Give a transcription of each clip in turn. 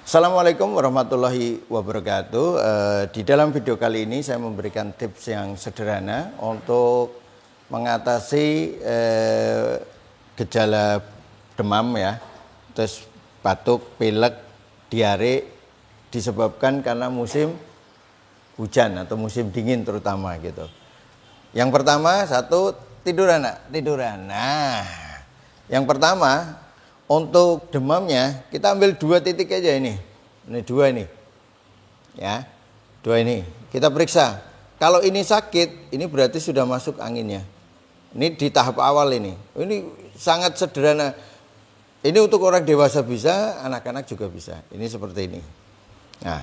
Assalamualaikum warahmatullahi wabarakatuh. Di dalam video kali ini saya memberikan tips yang sederhana untuk mengatasi gejala demam ya, terus batuk, pilek, diare disebabkan karena musim hujan atau musim dingin terutama gitu. Yang pertama, satu, tiduran. Nah, yang pertama untuk demamnya kita ambil 2 titik aja ini 2 ini ya, 2 ini kita periksa. Kalau ini sakit, ini berarti sudah masuk anginnya. Ini di tahap awal ini sangat sederhana. Ini untuk orang dewasa bisa, anak-anak juga bisa. Ini seperti ini. Nah,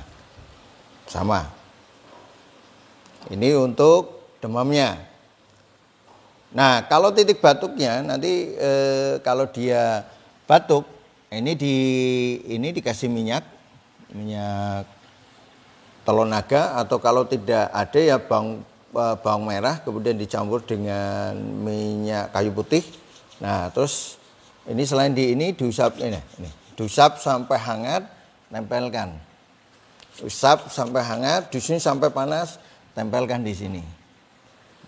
sama. Ini untuk demamnya. Nah, kalau titik batuknya nanti kalau dia batuk, ini dikasih minyak telur naga, atau kalau tidak ada ya bawang merah, kemudian dicampur dengan minyak kayu putih. Nah, terus ini selain diusap diusap sampai hangat, tempelkan. Usap sampai hangat, di sini sampai panas, tempelkan di sini.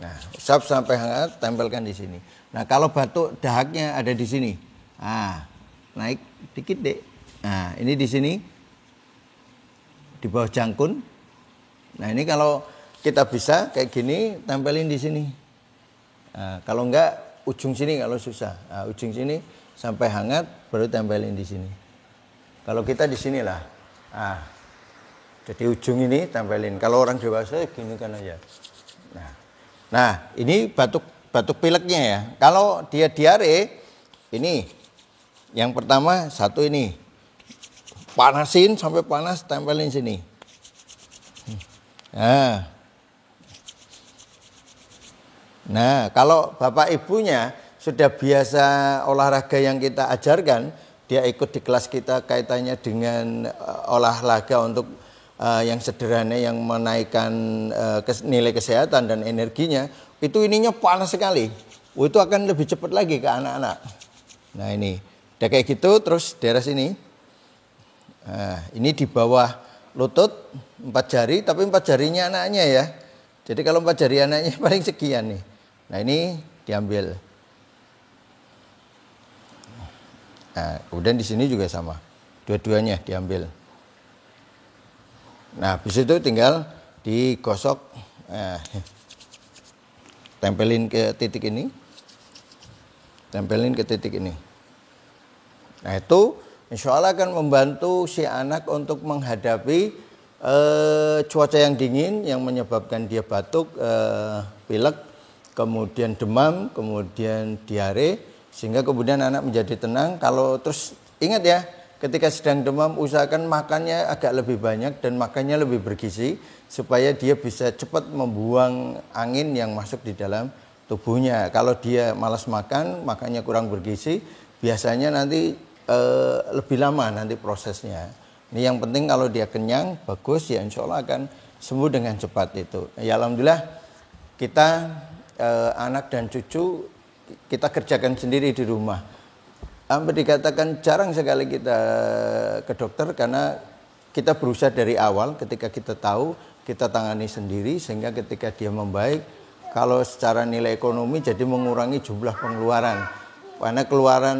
Nah, usap sampai hangat, tempelkan di sini. Nah, kalau batuk dahaknya ada di sini. Nah, naik dikit deh. Nah, ini di sini di bawah jangkun. Nah, ini kalau kita bisa kayak gini, tempelin di sini. Nah, kalau enggak ujung sini kalau susah. Nah, ujung sini sampai hangat baru tempelin di sini. Kalau kita di sinilah. Nah, jadi ujung ini tempelin. Kalau orang dewasa gini kan aja. Nah, ini batuk pileknya ya. Kalau dia diare, ini yang pertama satu ini, panasin sampai panas, tempelin sini. Nah, kalau bapak ibunya sudah biasa olahraga yang kita ajarkan, dia ikut di kelas kita kaitannya dengan olahraga untuk yang sederhana yang menaikkan nilai kesehatan dan energinya, itu ininya panas sekali. Itu akan lebih cepat lagi ke anak-anak. Nah, ini udah kayak gitu, terus daerah sini. Nah, ini di bawah lutut 4 jari, tapi 4 jarinya anaknya ya. Jadi kalau 4 jari anaknya paling sekian nih. Nah, ini diambil. Nah, kemudian di sini juga sama. Dua-duanya diambil. Nah, habis itu tinggal digosok. Nah, tempelin ke titik ini. Tempelin ke titik ini. Nah, itu insya Allah akan membantu si anak untuk menghadapi cuaca yang dingin yang menyebabkan dia batuk, pilek, kemudian demam, kemudian diare, sehingga kemudian anak menjadi tenang. Kalau terus ingat ya, ketika sedang demam usahakan makannya agak lebih banyak dan makannya lebih bergizi supaya dia bisa cepat membuang angin yang masuk di dalam tubuhnya. Kalau dia malas makan, makannya kurang bergizi, biasanya nanti lebih lama nanti prosesnya. Ini yang penting kalau dia kenyang, bagus ya, insya Allah akan sembuh dengan cepat itu. Ya alhamdulillah kita anak dan cucu kita kerjakan sendiri di rumah. Hampir dikatakan jarang sekali kita ke dokter karena kita berusaha dari awal. Ketika kita tahu, kita tangani sendiri sehingga ketika dia membaik, kalau secara nilai ekonomi jadi mengurangi jumlah pengeluaran. Karena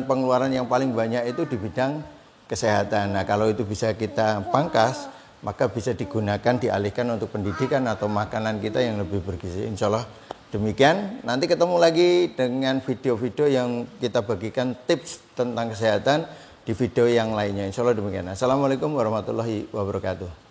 pengeluaran yang paling banyak itu di bidang kesehatan. Nah, kalau itu bisa kita pangkas, maka bisa digunakan, dialihkan untuk pendidikan atau makanan kita yang lebih bergizi. Insya Allah demikian. Nanti ketemu lagi dengan video-video yang kita bagikan tips tentang kesehatan di video yang lainnya. Insya Allah demikian. Assalamualaikum warahmatullahi wabarakatuh.